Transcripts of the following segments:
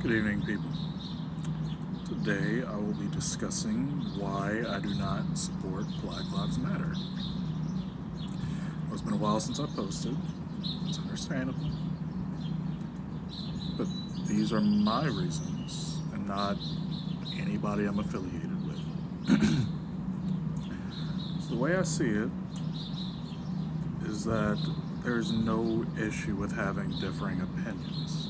Good evening, people. Today I will be discussing why I do not support Black Lives Matter. Well, it's been a while since I posted. It's understandable. But these are my reasons and not anybody I'm affiliated with. So the way I see it is that there's no issue with having differing opinions.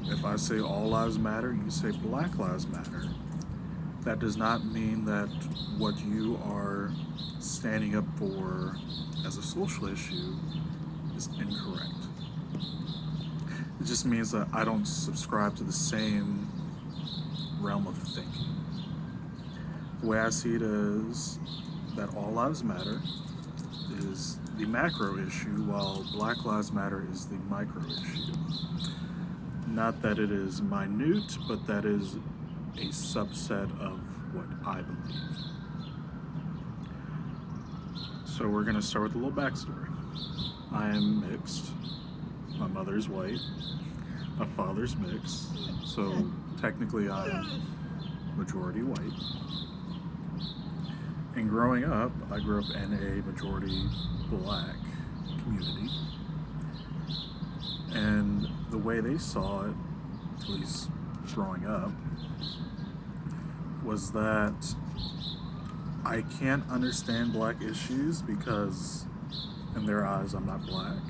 If I say all lives matter and you say Black Lives Matter, that does not mean that what you are standing up for as a social issue is incorrect. It just means that I don't subscribe to the same realm of thinking. The way I see it is that all lives matter is the macro issue, while Black Lives Matter is the micro issue. Not that it is minute, but that is a subset of what I believe. So we're going to start with a little backstory. I am mixed. My mother's white. My father's mixed. So technically I am majority white. And growing up, I grew up in a majority black community. And the way they saw it, at least growing up, was that I can't understand black issues because in their eyes I'm not black.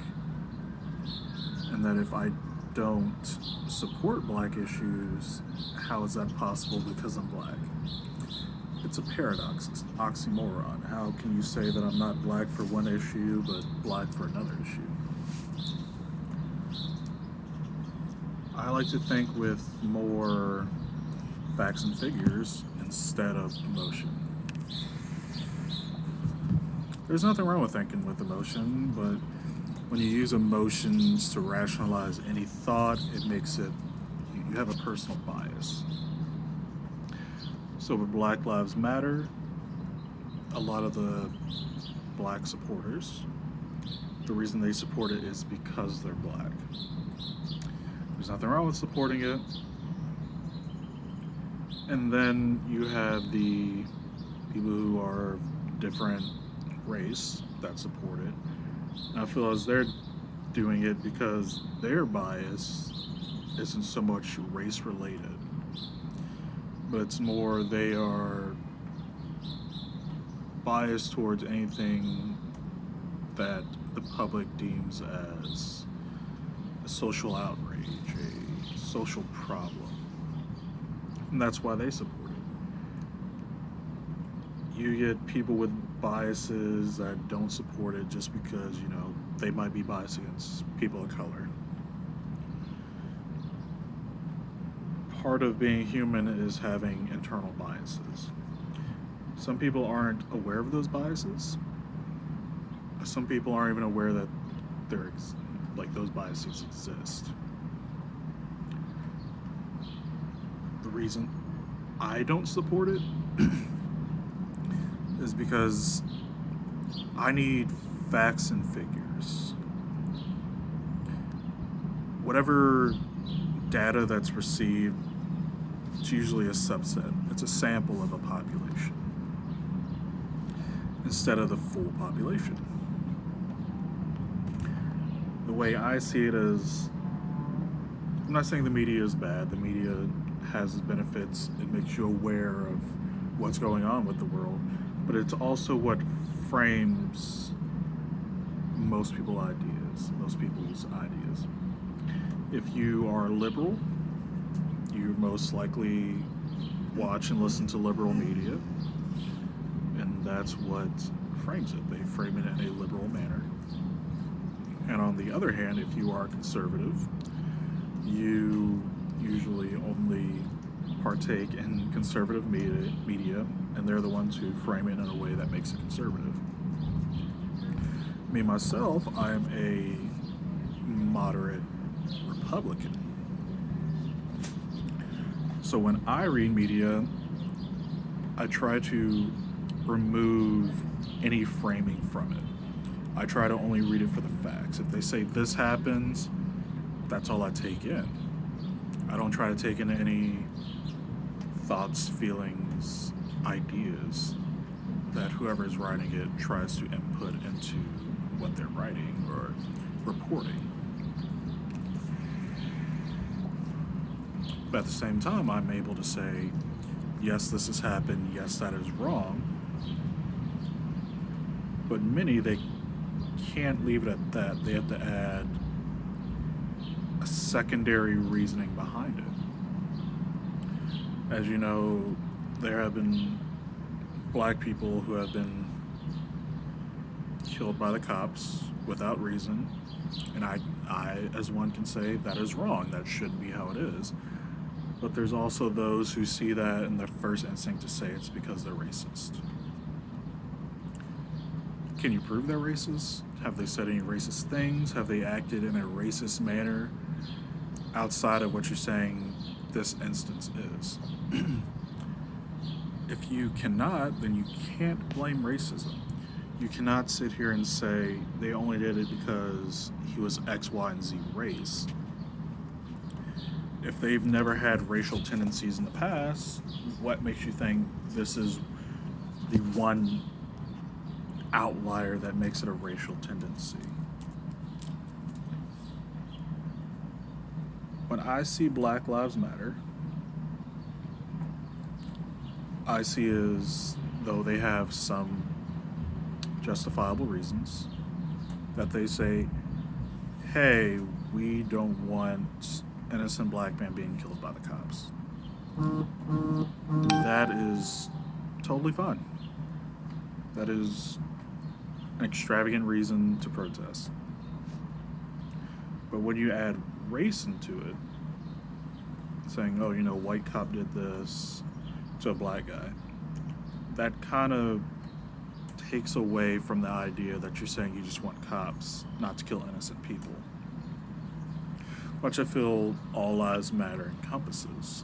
And that if I don't support black issues, how is that possible because I'm black? It's a paradox, it's an oxymoron. How can you say that I'm not black for one issue but black for another issue? I like to think with more facts and figures instead of emotion. There's nothing wrong with thinking with emotion, but when you use emotions to rationalize any thought, it makes it, you have a personal bias. So with Black Lives Matter, a lot of the black supporters, the reason they support it is because they're black. There's nothing wrong with supporting it. And then you have the people who are different race that support it. And I feel as they're doing it because their bias isn't so much race related, but it's more they are biased towards anything that the public deems as a social outrage, a social problem. And that's why they support it. You get people with biases that don't support it just because, they might be biased against people of color. Part of being human is having internal biases. Some people aren't aware of those biases. Some people aren't even aware that those biases exist. The reason I don't support it is because I need facts and figures. Whatever data that's received, it's usually a subset. It's a sample of a population instead of the full population. The way I see it is, I'm not saying the media is bad. The media has its benefits. It makes you aware of what's going on with the world, but it's also what frames most people's ideas. If you are liberal, you most likely watch and listen to liberal media, and that's what frames it. They frame it in a liberal manner. And on the other hand, if you are conservative, you usually only partake in conservative media, and they're the ones who frame it in a way that makes it conservative. Me, myself, I am a moderate Republican. So when I read media, I try to remove any framing from it. I try to only read it for the facts. If they say this happens, that's all I take in. I don't try to take in any thoughts, feelings, ideas that whoever is writing it tries to input into what they're writing or reporting. But at the same time, I'm able to say, yes, this has happened, yes, that is wrong. But many, they can't leave it at that. They have to add a secondary reasoning behind it. As you know, there have been black people who have been killed by the cops without reason, and I, as one can say, that is wrong. That shouldn't be how it is. But there's also those who see that and their first instinct to say it's because they're racist. Can you prove they're racist? Have they said any racist things? Have they acted in a racist manner outside of what you're saying this instance is? If you cannot, then you can't blame racism. You cannot sit here and say they only did it because he was X, Y, and Z race. If they've never had racial tendencies in the past, what makes you think this is the one outlier that makes it a racial tendency? When I see Black Lives Matter, I see as though they have some justifiable reasons that they say, hey, we don't want innocent black man being killed by the cops. That is totally fine. That is an extravagant reason to protest. But when you add race into it, saying, oh, you know, white cop did this to a black guy, that kind of takes away from the idea that you're saying you just want cops not to kill innocent people, which I feel all lives matter encompasses.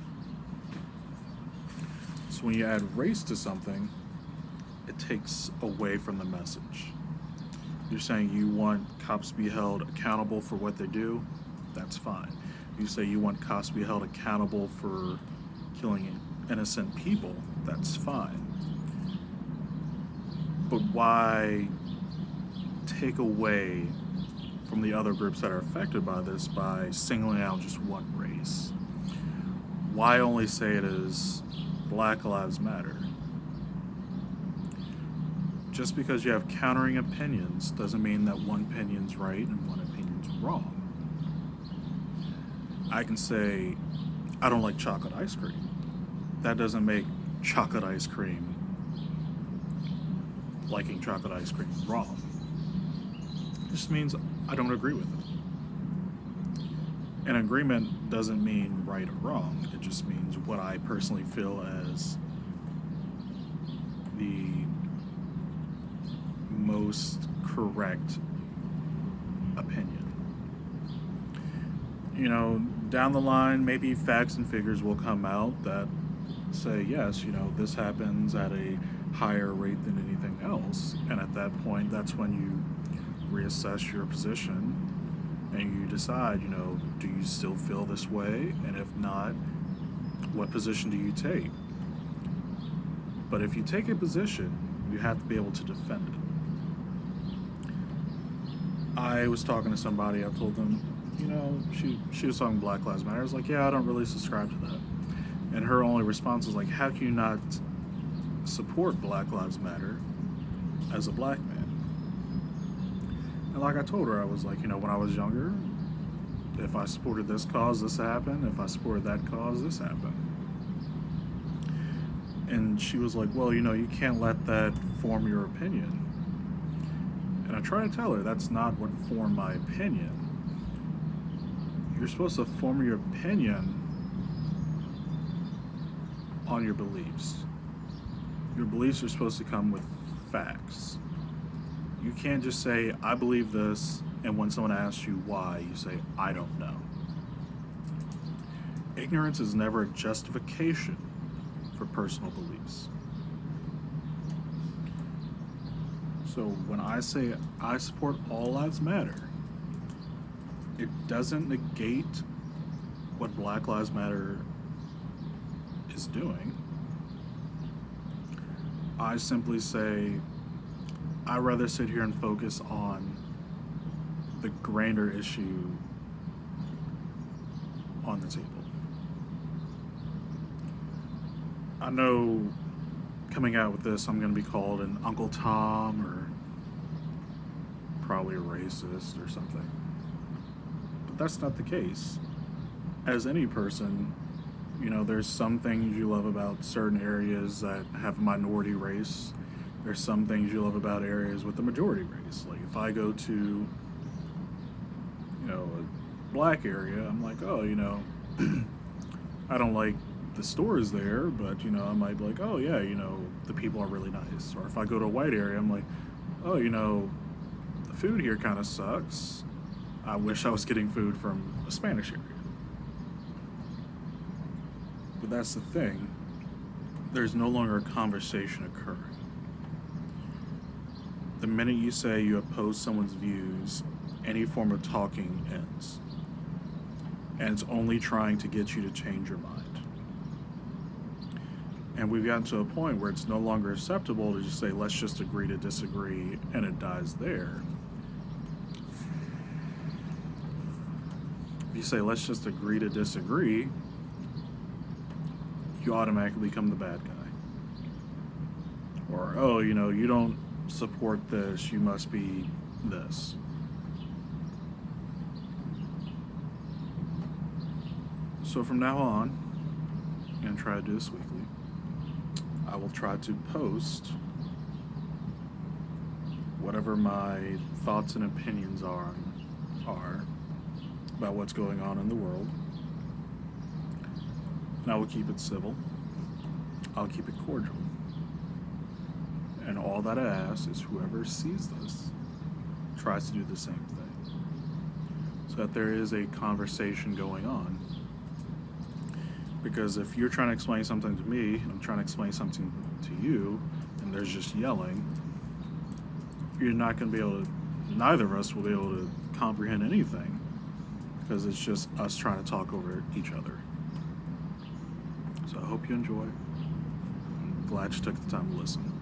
So when you add race to something, it takes away from the message. You're saying you want cops to be held accountable for what they do, that's fine. You say you want cops to be held accountable for killing innocent people, that's fine. But why take away from the other groups that are affected by this by singling out just one race? Why only say it is Black Lives Matter? Just because you have countering opinions doesn't mean that one opinion's right and one opinion's wrong. I can say, I don't like chocolate ice cream. That doesn't make chocolate ice cream, liking chocolate ice cream, wrong. It just means I don't agree with it. An agreement doesn't mean right or wrong. It just means what I personally feel as the most correct opinion. You know, down the line, maybe facts and figures will come out that say, yes, you know, this happens at a higher rate than anything else. And at that point, that's when you reassess your position and you decide, you know, do you still feel this way? And if not, what position do you take? But if you take a position, you have to be able to defend it. I was talking to somebody, I told them, you know, she was talking Black Lives Matter. I was like, yeah, I don't really subscribe to that. And her only response was like, how can you not support Black Lives Matter as a black man? And like I told her, I was like, you know, when I was younger, if I supported this cause, this happened. If I supported that cause, this happened. And she was like, well, you know, you can't let that form your opinion. And I try to tell her that's not what formed my opinion. You're supposed to form your opinion on your beliefs. Your beliefs are supposed to come with facts. You can't just say, I believe this, and when someone asks you why, you say, I don't know. Ignorance is never a justification for personal beliefs. So when I say I support all lives matter, it doesn't negate what Black Lives Matter is doing, I simply say I'd rather sit here and focus on the grander issue on the table. I know coming out with this, I'm going to be called an Uncle Tom or probably a racist or something. But that's not the case. As any person, you know, there's some things you love about certain areas that have a minority race. There's some things you love about areas with the majority race. Like if I go to, you know, a black area, I'm like, oh, you know, I don't like the stores there, but you know, I might be like, oh yeah, you know, the people are really nice. Or if I go to a white area, I'm like, oh, you know, the food here kind of sucks. I wish I was getting food from a Spanish area. But that's the thing. There's no longer a conversation occurring. The minute you say you oppose someone's views, any form of talking ends. And it's only trying to get you to change your mind. And we've gotten to a point where it's no longer acceptable to just say, let's just agree to disagree, and it dies there. If you say, let's just agree to disagree, you automatically become the bad guy. Or, oh, you know, you don't support this, you must be this. So from now on, I'm going to try to do this weekly. I will try to post whatever my thoughts and opinions are about what's going on in the world. And I will keep it civil. I'll keep it cordial. And all that I ask is whoever sees this tries to do the same thing. So that there is a conversation going on. Because if you're trying to explain something to me, and I'm trying to explain something to you, and there's just yelling, you're not going to be able to, neither of us will be able to comprehend anything, because it's just us trying to talk over each other. So I hope you enjoy. I'm glad you took the time to listen.